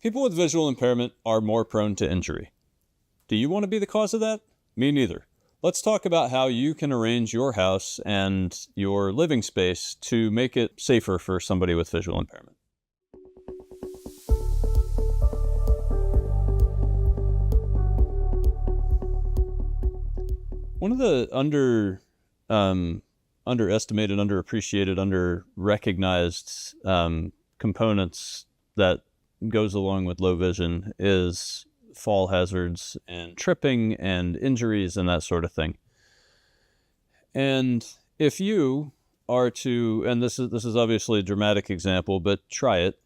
People with visual impairment are more prone to injury. Do you want to be the cause of that? Me neither. Let's talk about how you can arrange your house and your living space to make it safer for somebody with visual impairment. One of the underestimated, underappreciated, under-recognized components that goes along with low vision is fall hazards and tripping and injuries and that sort of thing. And if you are to, and this is obviously a dramatic example, but try it.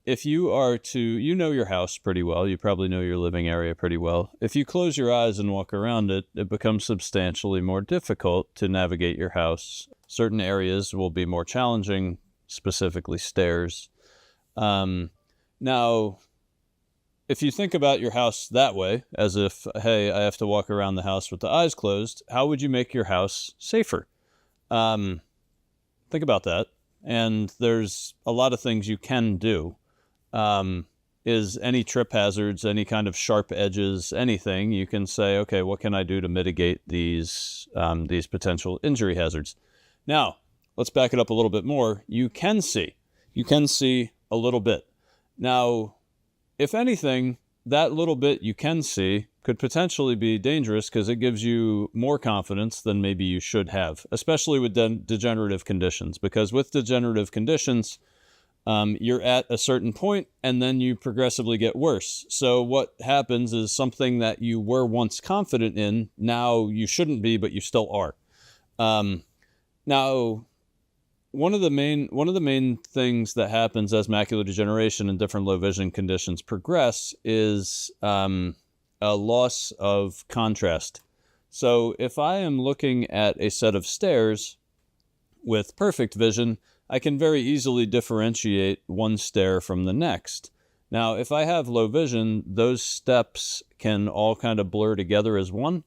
If you are to, you know your house pretty well, you probably know your living area pretty well. If you close your eyes and walk around it, it becomes substantially more difficult to navigate your house. Certain areas will be more challenging, specifically stairs. Now, if you think about your house that way, as if, hey, I have to walk around the house with the eyes closed, how would you make your house safer? Think about that. And there's a lot of things you can do. Is any trip hazards, any kind of sharp edges, anything, you can say, okay, what can I do to mitigate these potential injury hazards? Now, let's back it up a little bit more. You can see a little bit. Now, if anything, that little bit you can see could potentially be dangerous because it gives you more confidence than maybe you should have, especially with degenerative conditions. Because with degenerative conditions, you're at a certain point and then you progressively get worse. So what happens is something that you were once confident in, now you shouldn't be, but you still are. Now, one of the main things that happens as macular degeneration and different low vision conditions progress is a loss of contrast. So if I am looking at a set of stairs with perfect vision, I can very easily differentiate one stair from the next. Now, if I have low vision, those steps can all kind of blur together as one,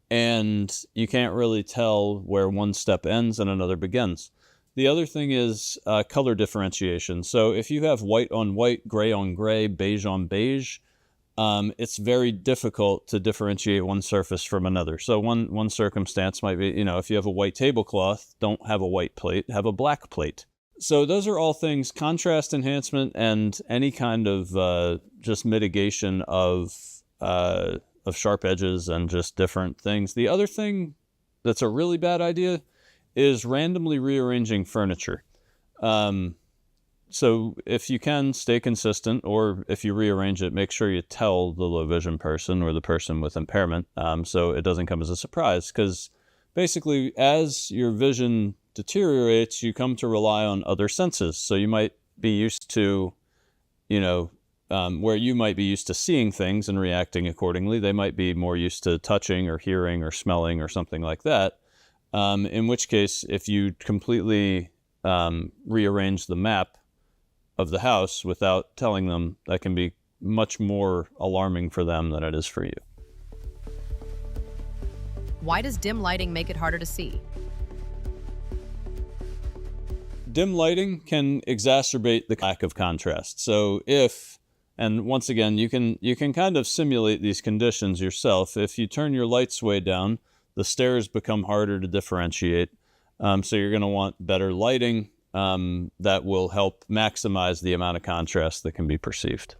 and you can't really tell where one step ends and another begins. The other thing is color differentiation. So if you have white on white, gray on gray, beige on beige, it's very difficult to differentiate one surface from another. So one circumstance might be, if you have a white tablecloth, don't have a white plate, have a black plate. So those are all things, contrast enhancement and any kind of just mitigation of sharp edges and just different things. The other thing that's a really bad idea is randomly rearranging furniture. So if you can, stay consistent, or if you rearrange it, make sure you tell the low vision person or the person with impairment so it doesn't come as a surprise. Because basically, as your vision deteriorates, you come to rely on other senses. So you might be used to, where you might be used to seeing things and reacting accordingly. They might be more used to touching or hearing or smelling or something like that. In which case, if you completely rearrange the map of the house without telling them, that can be much more alarming for them than it is for you. Why does dim lighting make it harder to see? Dim lighting can exacerbate the lack of contrast. So and once again, you can kind of simulate these conditions yourself. If you turn your lights way down, the stairs become harder to differentiate. So you're going to want better lighting that will help maximize the amount of contrast that can be perceived.